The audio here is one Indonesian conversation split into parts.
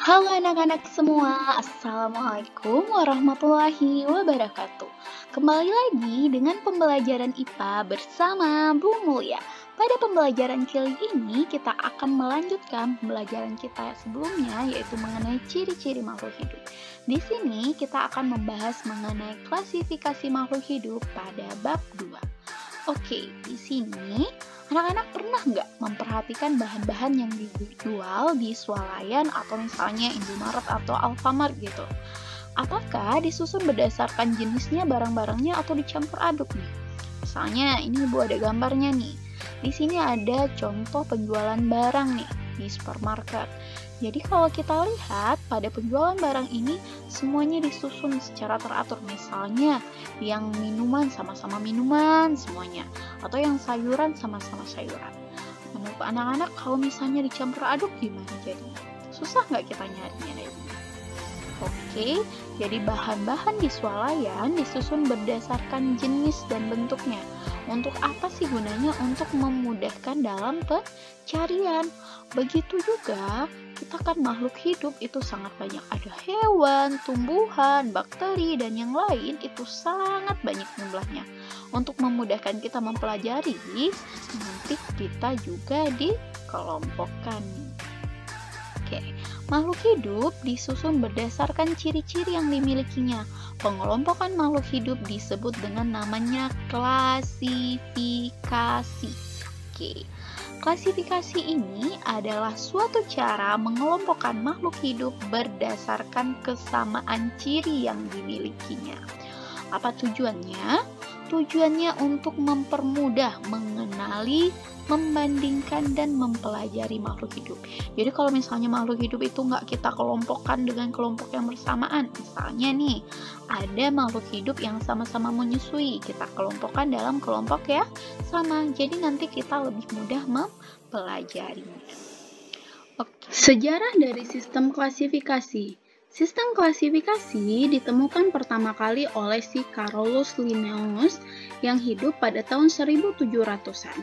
Halo anak-anak semua, Assalamualaikum warahmatullahi wabarakatuh. Kembali lagi dengan pembelajaran IPA bersama Bu Mulia. Pada pembelajaran kali ini kita akan melanjutkan pembelajaran kita sebelumnya, yaitu mengenai ciri-ciri makhluk hidup. Di sini kita akan membahas mengenai klasifikasi makhluk hidup pada bab 2. Oke, di sini anak-anak pernah nggak memperhatikan bahan-bahan yang dijual di swalayan atau misalnya Indomaret atau Alfamart gitu? Apakah disusun berdasarkan jenisnya barang-barangnya atau dicampur aduk nih? Misalnya ini Ibu ada gambarnya nih. Di sini ada contoh penjualan barang nih di supermarket. Jadi kalau kita lihat pada penjualan barang ini semuanya disusun secara teratur. Misalnya yang minuman sama-sama minuman semuanya, atau yang sayuran sama-sama sayuran. Menurut anak-anak kalau misalnya dicampur aduk gimana jadinya? Susah nggak kita nyarinya? Oke, jadi bahan-bahan di swalayan disusun berdasarkan jenis dan bentuknya. Untuk apa sih gunanya? Untuk memudahkan dalam pencarian. Begitu juga, kita kan makhluk hidup itu sangat banyak. Ada hewan, tumbuhan, bakteri, dan yang lain itu sangat banyak jumlahnya. Untuk memudahkan kita mempelajari, nanti kita juga dikelompokkan. Oke, makhluk hidup disusun berdasarkan ciri-ciri yang dimilikinya. Pengelompokan makhluk hidup disebut dengan namanya klasifikasi. Oke, klasifikasi ini adalah suatu cara mengelompokkan makhluk hidup berdasarkan kesamaan ciri yang dimilikinya. Apa tujuannya? Tujuannya untuk mempermudah mengenali, membandingkan, dan mempelajari makhluk hidup. Jadi kalau misalnya makhluk hidup itu nggak kita kelompokkan dengan kelompok yang bersamaan, misalnya nih, ada makhluk hidup yang sama-sama menyusui, kita kelompokkan dalam kelompok ya sama. Jadi nanti kita lebih mudah mempelajarinya. Oke. Sejarah dari sistem klasifikasi. Sistem klasifikasi ditemukan pertama kali oleh si Carolus Linnaeus yang hidup pada tahun 1700-an.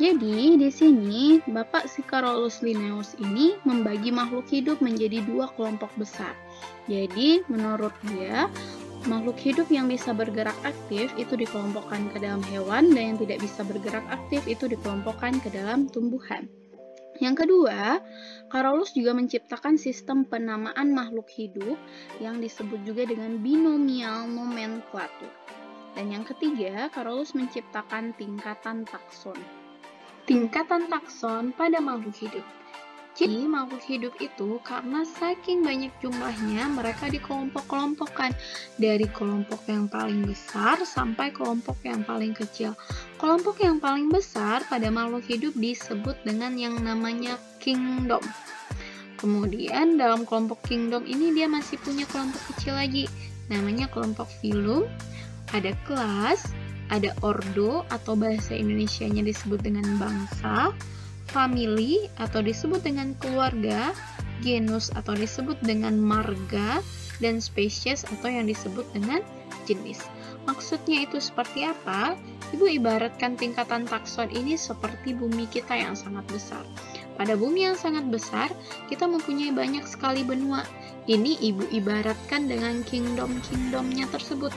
Jadi di sini Bapak si Carolus Linnaeus ini membagi makhluk hidup menjadi dua kelompok besar. Jadi menurut dia makhluk hidup yang bisa bergerak aktif itu dikelompokkan ke dalam hewan dan yang tidak bisa bergerak aktif itu dikelompokkan ke dalam tumbuhan. Yang kedua, Carolus juga menciptakan sistem penamaan makhluk hidup yang disebut juga dengan binomial nomenklatur. Dan yang ketiga, Carolus menciptakan tingkatan takson. Tingkatan takson pada makhluk hidup. Jadi makhluk hidup itu karena saking banyak jumlahnya mereka dikelompok-kelompokkan dari kelompok yang paling besar sampai kelompok yang paling kecil. Kelompok yang paling besar pada makhluk hidup disebut dengan yang namanya kingdom. Kemudian dalam kelompok kingdom ini dia masih punya kelompok kecil lagi, namanya kelompok filum, ada kelas, ada ordo atau bahasa Indonesianya disebut dengan bangsa, family atau disebut dengan keluarga, genus atau disebut dengan marga, dan spesies atau yang disebut dengan jenis. Maksudnya itu seperti apa? Ibu ibaratkan tingkatan takson ini seperti bumi kita yang sangat besar. Pada bumi yang sangat besar, kita mempunyai banyak sekali benua. Ini ibu ibaratkan dengan kingdom-kingdomnya tersebut.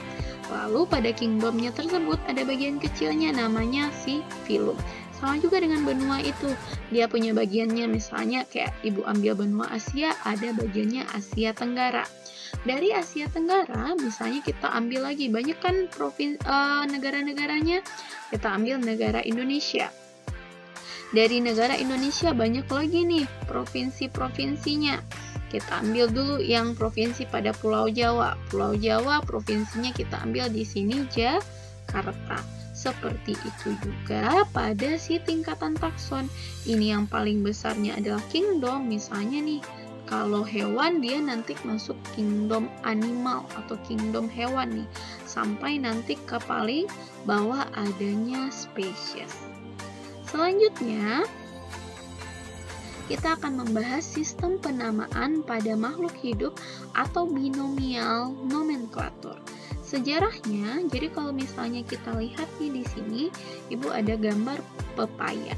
Lalu pada kingdomnya tersebut ada bagian kecilnya namanya si filum. Sama juga dengan benua itu, dia punya bagiannya, misalnya kayak ibu ambil benua Asia, ada bagiannya Asia Tenggara. Dari Asia Tenggara, misalnya kita ambil lagi, banyak kan negara-negaranya, kita ambil negara Indonesia. Dari negara Indonesia banyak lagi nih provinsi-provinsinya. Kita ambil dulu yang provinsi pada Pulau Jawa. Pulau Jawa provinsinya kita ambil di sini Jakarta. Seperti itu juga pada si tingkatan takson. Ini yang paling besarnya adalah kingdom. Misalnya nih, kalau hewan dia nanti masuk kingdom animal atau kingdom hewan nih. Sampai nanti ke paling bawah adanya spesies. Selanjutnya, kita akan membahas sistem penamaan pada makhluk hidup atau binomial nomenklatur. Sejarahnya, jadi kalau misalnya kita lihat nih di sini, Ibu ada gambar pepaya.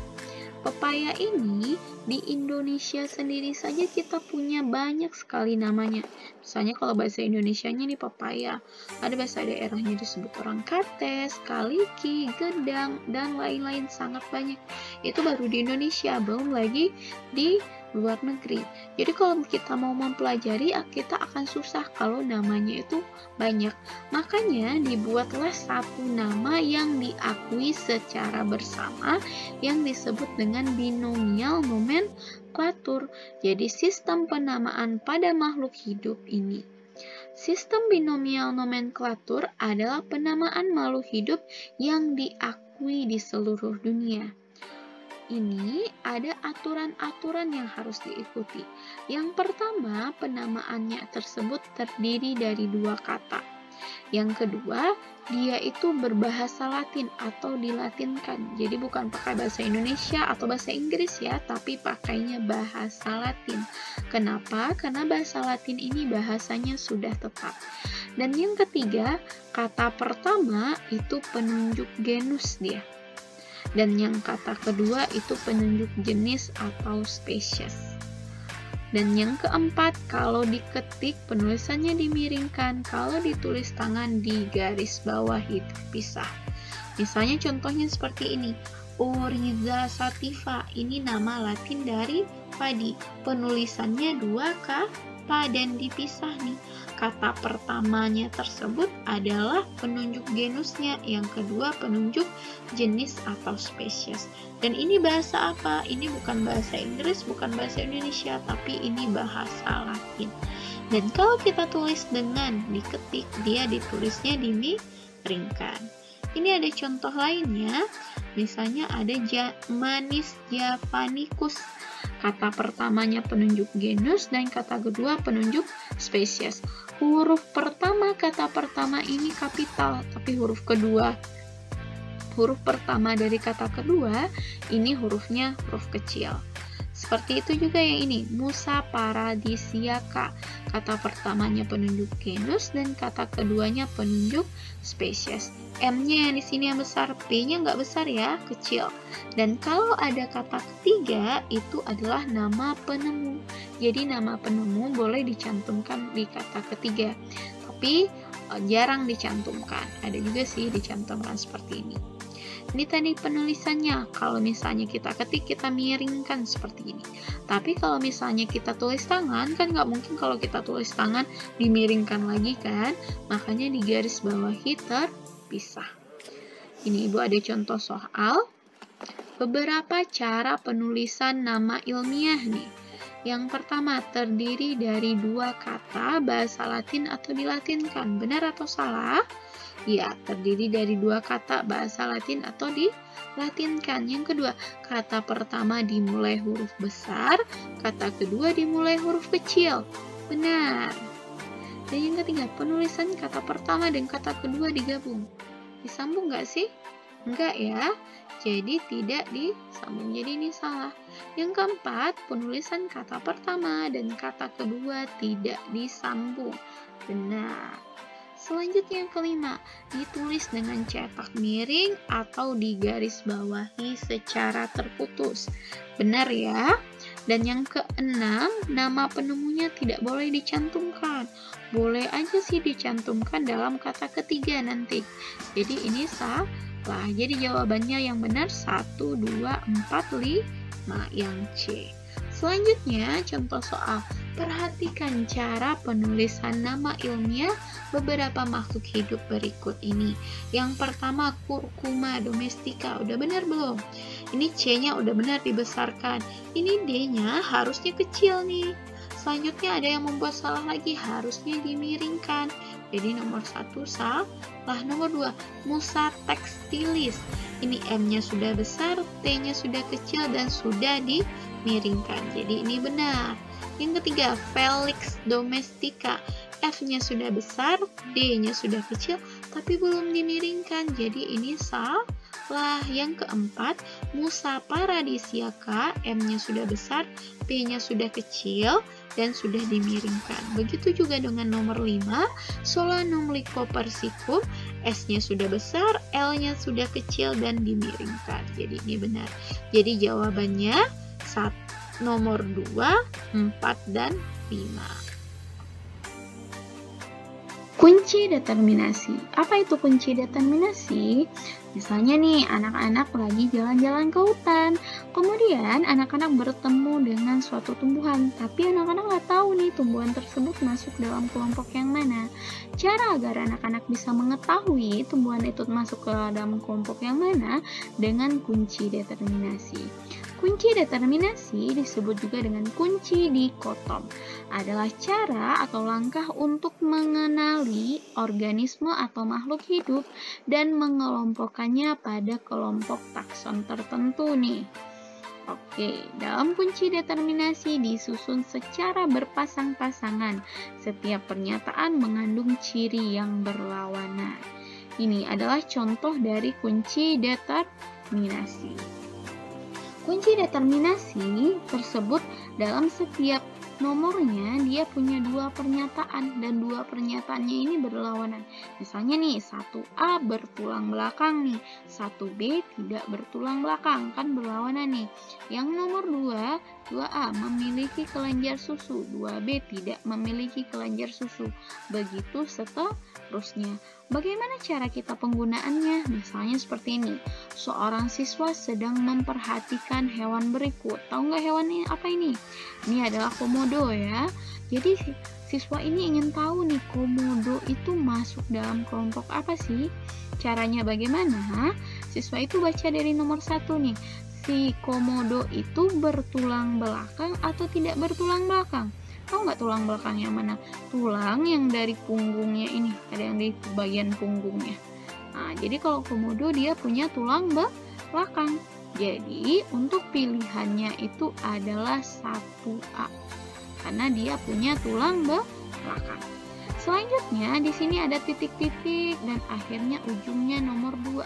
Pepaya ini di Indonesia sendiri saja kita punya banyak sekali namanya. Misalnya kalau bahasa Indonesianya nih pepaya, ada bahasa daerahnya disebut orang kates, kaliki, gedang, dan lain-lain sangat banyak. Itu baru di Indonesia, belum lagi di luar negeri. Jadi kalau kita mau mempelajari, kita akan susah kalau namanya itu banyak. Makanya dibuatlah satu nama yang diakui secara bersama yang disebut dengan binomial nomenklatur. Jadi sistem penamaan pada makhluk hidup ini. Sistem binomial nomenklatur adalah penamaan makhluk hidup yang diakui di seluruh dunia. Ini ada aturan-aturan yang harus diikuti. Yang pertama, penamaannya tersebut terdiri dari dua kata. Yang kedua, dia itu berbahasa Latin atau dilatinkan. Jadi bukan pakai bahasa Indonesia atau bahasa Inggris ya, tapi pakainya bahasa Latin. Kenapa? Karena bahasa Latin ini bahasanya sudah tetap. Dan yang ketiga, kata pertama itu penunjuk genus dia. Dan yang kata kedua itu penunjuk jenis atau spesies. Dan yang keempat, kalau diketik penulisannya dimiringkan, kalau ditulis tangan digaris bawahi terpisah. Misalnya contohnya seperti ini, Oryza sativa, ini nama Latin dari padi. Penulisannya 2K dan dipisah nih. Kata pertamanya tersebut adalah penunjuk genusnya, yang kedua penunjuk jenis atau spesies. Dan ini bahasa apa? Ini bukan bahasa Inggris, bukan bahasa Indonesia, tapi ini bahasa Latin. Dan kalau kita tulis dengan diketik, dia ditulisnya dimiringkan. Ini ada contoh lainnya, misalnya ada manis javanicus. Kata pertamanya penunjuk genus dan kata kedua penunjuk spesies. Huruf pertama kata pertama ini kapital, tapi huruf pertama dari kata kedua ini hurufnya huruf kecil. Seperti itu juga yang ini, Musa paradisiaca. Kata pertamanya penunjuk genus dan kata keduanya penunjuk spesies. M-nya yang di sini yang besar, P-nya nggak besar ya, kecil. Dan kalau ada kata ketiga, itu adalah nama penemu. Jadi nama penemu boleh dicantumkan di kata ketiga, tapi jarang dicantumkan. Ada juga sih dicantumkan seperti ini. Ini tadi penulisannya, kalau misalnya kita ketik, kita miringkan seperti ini. Tapi kalau misalnya kita tulis tangan, kan nggak mungkin kalau kita tulis tangan dimiringkan lagi kan, makanya di garis bawahi terpisah. Ini Ibu ada contoh soal, beberapa cara penulisan nama ilmiah nih. Yang pertama, terdiri dari dua kata bahasa Latin atau dilatinkan. Benar atau salah? Ya, terdiri dari dua kata bahasa Latin atau dilatinkan. Yang kedua, kata pertama dimulai huruf besar, kata kedua dimulai huruf kecil. Benar. Dan yang ketiga, penulisan kata pertama dan kata kedua digabung. Disambung nggak sih? Enggak ya. Jadi tidak disambung. Jadi ini salah. Yang keempat, penulisan kata pertama dan kata kedua tidak disambung. Benar. Selanjutnya yang kelima, ditulis dengan cetak miring atau di garis bawahi secara terputus. Benar ya? Dan yang keenam, nama penemunya tidak boleh dicantumkan. Boleh aja sih dicantumkan dalam kata ketiga nanti. Jadi ini salah. Jadi jawabannya yang benar 1, 2, 4, 5 yang C. Selanjutnya, contoh soal. Perhatikan cara penulisan nama ilmiah beberapa makhluk hidup berikut ini. Yang pertama, Curcuma domestica. Udah benar belum? Ini C-nya udah benar dibesarkan. Ini D-nya harusnya kecil nih. Selanjutnya ada yang membuat salah lagi, harusnya dimiringkan. Jadi nomor 1 salah. Nomor 2, Musa textilis. Ini M-nya sudah besar, T-nya sudah kecil dan sudah dimiringkan. Jadi ini benar. Yang ketiga, Felix domestica. F-nya sudah besar, D-nya sudah kecil, tapi belum dimiringkan. Jadi ini salah. Yang keempat, Musa paradisiaca. M-nya sudah besar, P-nya sudah kecil, dan sudah dimiringkan. Begitu juga dengan nomor 5, Solanum lycopersicum. S-nya sudah besar, L-nya sudah kecil dan dimiringkan. Jadi ini benar. Jadi jawabannya nomor 2, 4, dan 5. Kunci determinasi. Apa itu kunci determinasi? Misalnya nih, anak-anak lagi jalan-jalan ke hutan. Kemudian anak-anak bertemu dengan suatu tumbuhan, tapi anak-anak nggak tahu nih tumbuhan tersebut masuk dalam kelompok yang mana. Cara agar anak-anak bisa mengetahui tumbuhan itu masuk ke dalam kelompok yang mana dengan kunci determinasi. Kunci determinasi disebut juga dengan kunci dikotom. Adalah cara atau langkah untuk mengenali organisme atau makhluk hidup dan mengelompokkannya pada kelompok takson tertentu nih. Oke, dalam kunci determinasi disusun secara berpasang-pasangan. Setiap pernyataan mengandung ciri yang berlawanan. Ini adalah contoh dari kunci determinasi. Kunci determinasi tersebut dalam setiap nomornya dia punya dua pernyataan dan dua pernyataannya ini berlawanan. Misalnya nih 1A bertulang belakang nih, 1B tidak bertulang belakang, kan berlawanan nih. Yang nomor 2A memiliki kelenjar susu, 2B tidak memiliki kelenjar susu. Begitu seterusnya. Bagaimana cara kita penggunaannya? Misalnya seperti ini. Seorang siswa sedang memperhatikan hewan berikut. Tahu nggak hewan ini apa ini? Ini adalah komodo ya. Jadi siswa ini ingin tahu nih, komodo itu masuk dalam kelompok apa sih? Caranya bagaimana? Siswa itu baca dari nomor 1 nih. Si komodo itu bertulang belakang atau tidak bertulang belakang? Tahu nggak tulang belakang yang mana? Tulang yang dari punggungnya ini, ada yang di bagian punggungnya. Nah, jadi kalau komodo dia punya tulang belakang. Jadi untuk pilihannya itu adalah 1A, karena dia punya tulang belakang. Selanjutnya di sini ada titik-titik dan akhirnya ujungnya nomor 2.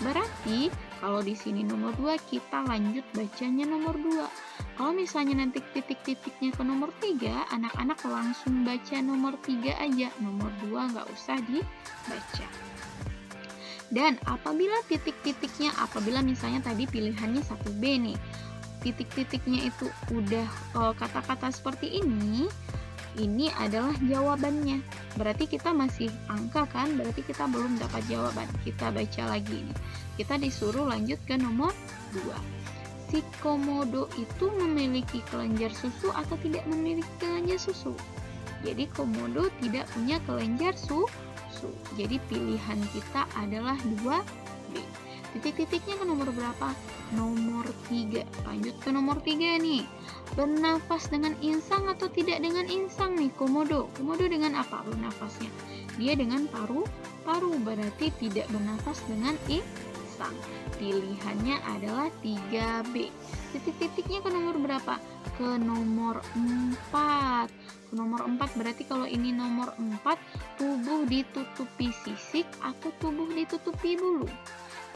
Berarti kalau di sini nomor 2, kita lanjut bacanya nomor 2. Kalau misalnya nanti titik-titiknya ke nomor 3, anak-anak langsung baca nomor 3 aja. Nomor 2 nggak usah dibaca. Dan apabila titik-titiknya, apabila misalnya tadi pilihannya 1B nih, titik-titiknya itu udah kata-kata seperti ini adalah jawabannya. Berarti kita masih angka kan, berarti kita belum dapat jawaban. Kita baca lagi nih. Kita disuruh lanjut ke nomor 2. Si komodo itu memiliki kelenjar susu atau tidak memiliki kelenjar susu? Jadi komodo tidak punya kelenjar susu. Jadi pilihan kita adalah 2B. Titik-titiknya ke nomor berapa? Nomor 3. Lanjut ke nomor 3 nih. Bernafas dengan insang atau tidak dengan insang nih komodo? Komodo dengan apa bernafasnya? Dia dengan paru-paru, berarti tidak bernafas dengan insang. Pilihannya adalah 3B. Titik-titiknya ke nomor berapa? Ke nomor 4. Ke nomor 4 berarti kalau ini nomor 4, tubuh ditutupi sisik atau tubuh ditutupi bulu?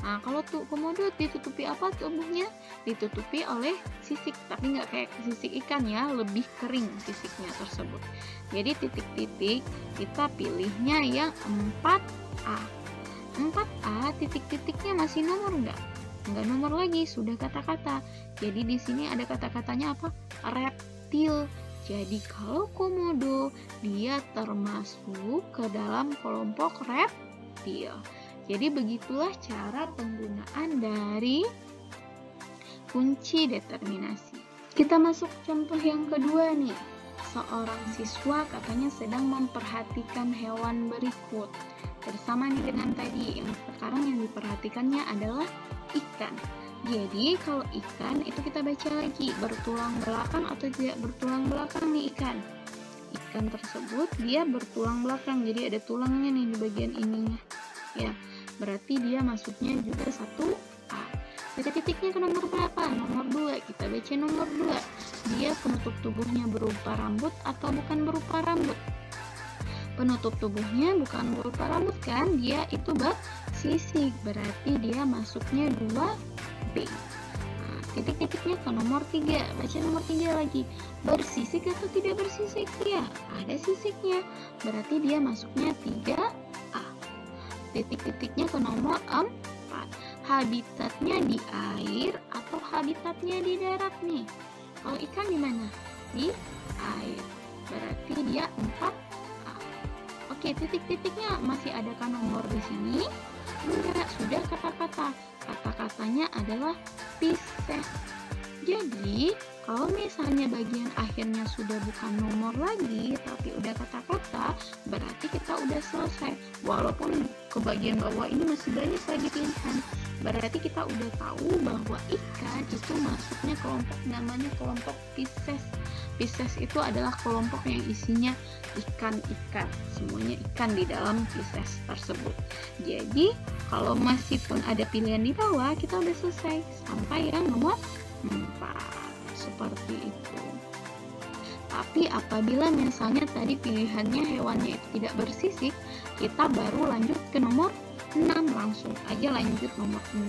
Nah, kalau komodo ditutupi apa tubuhnya? Ditutupi oleh sisik, tapi nggak kayak sisik ikan ya, lebih kering sisiknya tersebut. Jadi titik-titik kita pilihnya yang 4A. 4A titik-titiknya masih nomor nggak? Nggak nomor lagi, sudah kata-kata. Jadi di sini ada kata-katanya apa? Reptil. Jadi kalau komodo dia termasuk ke dalam kelompok reptil. Jadi begitulah cara penggunaan dari kunci determinasi. Kita masuk contoh yang kedua nih. Seorang siswa katanya sedang memperhatikan hewan berikut. Bersama nih dengan tadi, yang sekarang yang diperhatikannya adalah ikan. Jadi kalau ikan itu kita baca lagi, bertulang belakang atau tidak bertulang belakang nih ikan. Ikan tersebut dia bertulang belakang, jadi ada tulangnya nih di bagian ininya. Ya. Berarti dia masuknya juga 1A. Titik-titiknya ke nomor berapa? Nomor 2. Kita baca nomor 2. Dia penutup tubuhnya berupa rambut atau bukan berupa rambut? Penutup tubuhnya bukan berupa rambut kan? Dia itu bersisik. Berarti dia masuknya 2B. Nah, titik-titiknya ke nomor 3. Baca nomor 3 lagi. Bersisik atau tidak bersisik? Ya, ada sisiknya. Berarti dia masuknya 3A. titik-titiknya ke nomor 4. Habitatnya di air atau habitatnya di darat nih? Kalau ikan di mana? Di air. Berarti dia 4A. Oke, titik-titiknya masih adakah nomor di sini? Enggak, sudah kata-kata. Kata-katanya adalah Pisces. Jadi, kalau misalnya bagian akhirnya sudah bukan nomor lagi, tapi udah kata-kata, berarti kita udah selesai. Walaupun ke bagian bawah ini masih banyak lagi pilihan. Berarti kita udah tahu bahwa ikan itu masuknya kelompok namanya kelompok Pisces. Pisces itu adalah kelompok yang isinya ikan-ikan. Semuanya ikan di dalam Pisces tersebut. Jadi, kalau masih pun ada pilihan di bawah, kita udah selesai. Sampai yang nomor 4. Seperti itu. Tapi apabila misalnya tadi pilihannya hewannya itu tidak bersisik, kita baru lanjut ke nomor 6. Langsung aja lanjut nomor 6.